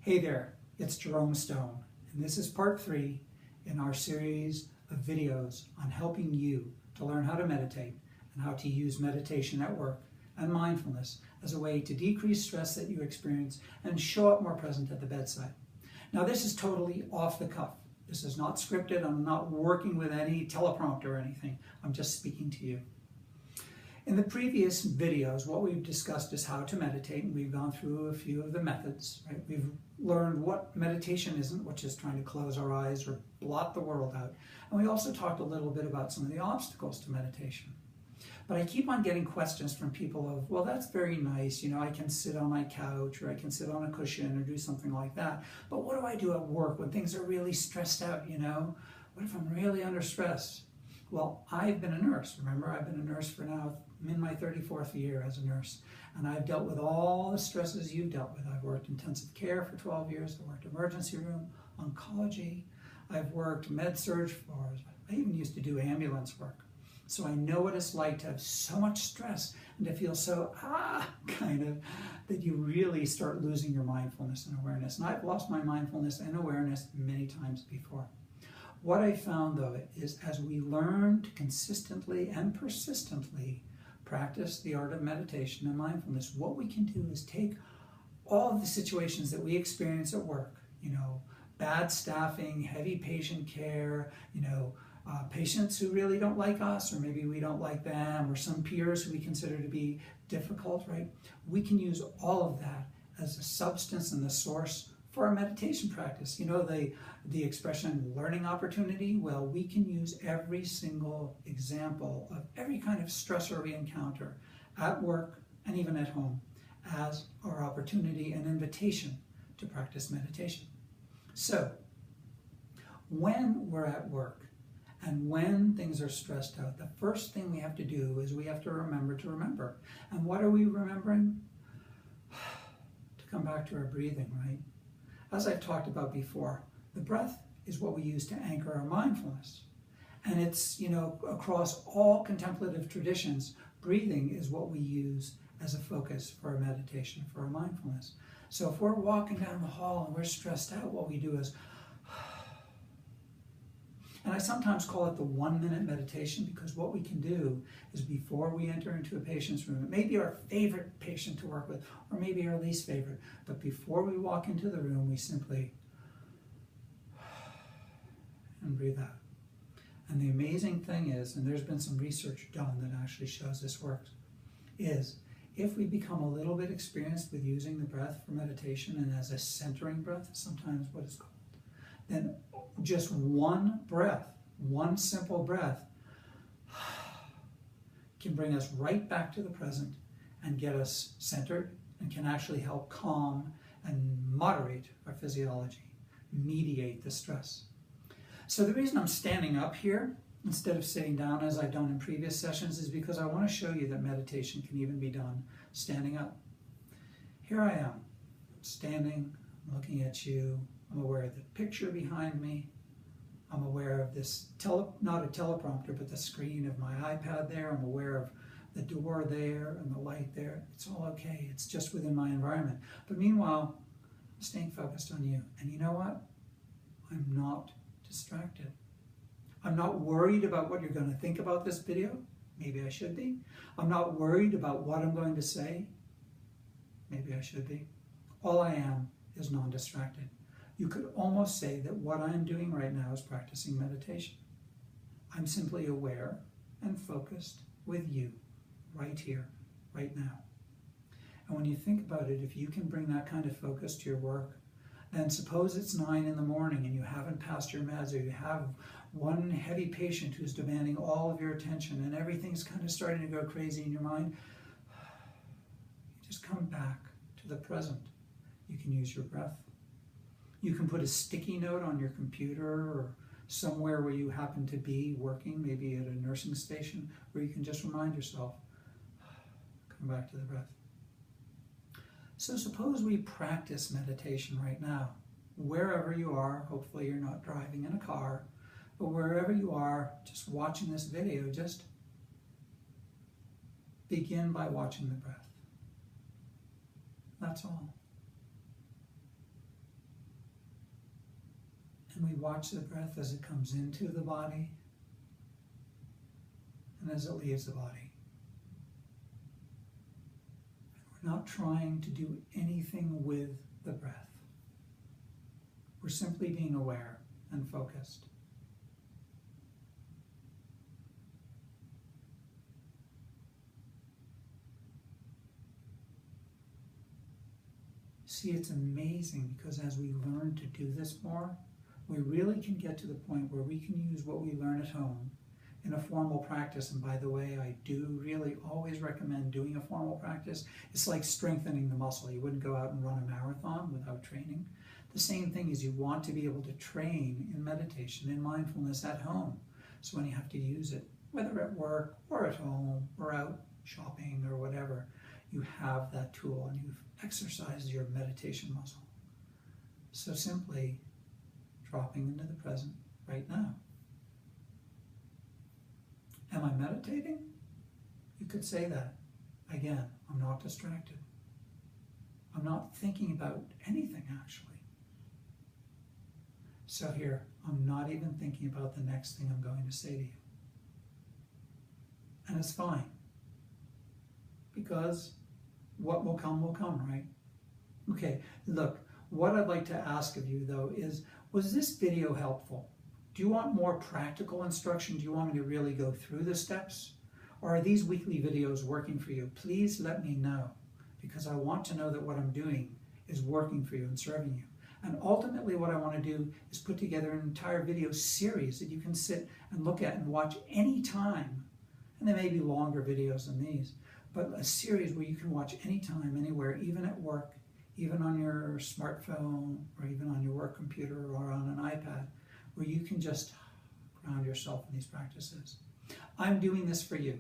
Hey there, it's Jerome Stone, and this is part 3 in our series of videos on helping you to learn how to meditate and how to use meditation at work and mindfulness as a way to decrease stress that you experience and show up more present at the bedside. Now, this is totally off the cuff. This is not scripted. I'm not working with any teleprompter or anything. I'm just speaking to you. In the previous videos, what we've discussed is how to meditate, and we've gone through a few of the methods. Right? We've learned what meditation isn't, which is trying to close our eyes or blot the world out. And we also talked a little bit about some of the obstacles to meditation. But I keep on getting questions from people of, well, that's very nice. You know, I can sit on my couch or I can sit on a cushion or do something like that. But what do I do at work when things are really stressed out, you know? What if I'm really under stress? Well, I've been a nurse. Remember, I've been a nurse for now, I'm in my 34th year as a nurse. And I've dealt with all the stresses you've dealt with. I've worked intensive care for 12 years. I've worked emergency room, oncology. I've worked med-surg floors. I even used to do ambulance work. So I know what it's like to have so much stress and to feel so, that you really start losing your mindfulness and awareness. And I've lost my mindfulness and awareness many times before. What I found, though, is as we learn to consistently and persistently practice the art of meditation and mindfulness, what we can do is take all of the situations that we experience at work, you know, bad staffing, heavy patient care, you know, patients who really don't like us, or maybe we don't like them, or some peers who we consider to be difficult, right? We can use all of that as a substance and the source for our meditation practice. You know, the expression learning opportunity, well, we can use every single example of every kind of stressor we encounter at work and even at home as our opportunity and invitation to practice meditation. So, when we're at work and when things are stressed out, the first thing we have to do is we have to remember to remember. And what are we remembering? To come back to our breathing, right? As I've talked about before, the breath is what we use to anchor our mindfulness. And it's, you know, across all contemplative traditions, breathing is what we use as a focus for our meditation, for our mindfulness. So if we're walking down the hall and we're stressed out, what we do is, and I sometimes call it the 1-minute meditation, because what we can do is before we enter into a patient's room, it may be our favorite patient to work with, or maybe our least favorite, but before we walk into the room, we simply and breathe out. And the amazing thing is, and there's been some research done that actually shows this works, is if we become a little bit experienced with using the breath for meditation and as a centering breath, sometimes what it's called, then just one breath, one simple breath, can bring us right back to the present and get us centered and can actually help calm and moderate our physiology, mediate the stress. So the reason I'm standing up here instead of sitting down as I've done in previous sessions is because I want to show you that meditation can even be done standing up. Here I am, standing, looking at you. I'm aware of the picture behind me. I'm aware of this, not a teleprompter, but the screen of my iPad there. I'm aware of the door there and the light there. It's all okay. It's just within my environment. But meanwhile, I'm staying focused on you. And you know what? I'm not distracted. I'm not worried about what you're going to think about this video. Maybe I should be. I'm not worried about what I'm going to say. Maybe I should be. All I am is non-distracted. You could almost say that what I'm doing right now is practicing meditation. I'm simply aware and focused with you right here, right now. And when you think about it, if you can bring that kind of focus to your work, then suppose it's 9 in the morning and you haven't passed your meds, or you have one heavy patient who's demanding all of your attention and everything's kind of starting to go crazy in your mind. You just come back to the present. You can use your breath. You can put a sticky note on your computer or somewhere where you happen to be working, maybe at a nursing station, where you can just remind yourself, come back to the breath. So suppose we practice meditation right now, wherever you are. Hopefully you're not driving in a car, but wherever you are, just watching this video, just begin by watching the breath. That's all. And we watch the breath as it comes into the body and as it leaves the body. We're not trying to do anything with the breath. We're simply being aware and focused. See, it's amazing because as we learn to do this more, we really can get to the point where we can use what we learn at home in a formal practice. And by the way, I do really always recommend doing a formal practice. It's like strengthening the muscle. You wouldn't go out and run a marathon without training. The same thing is you want to be able to train in meditation, in mindfulness at home. So when you have to use it, whether at work or at home or out shopping or whatever, you have that tool and you've exercised your meditation muscle. So simply dropping into the present right now. Am I meditating? You could say that. Again, I'm not distracted. I'm not thinking about anything actually. So here, I'm not even thinking about the next thing I'm going to say to you. And it's fine. Because what will come, right? Okay, look, what I'd like to ask of you though is, was this video helpful? Do you want more practical instruction? Do you want me to really go through the steps? Or are these weekly videos working for you? Please let me know, because I want to know that what I'm doing is working for you and serving you. And ultimately what I want to do is put together an entire video series that you can sit and look at and watch anytime. And there may be longer videos than these, but a series where you can watch anytime, anywhere, even at work, even on your smartphone, or even on your work computer or on an iPad, where you can just ground yourself in these practices. I'm doing this for you.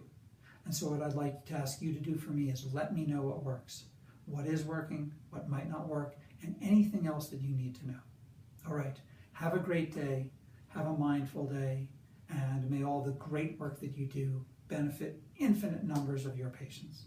And so what I'd like to ask you to do for me is let me know what works, what is working, what might not work, and anything else that you need to know. All right, have a great day, have a mindful day, and may all the great work that you do benefit infinite numbers of your patients.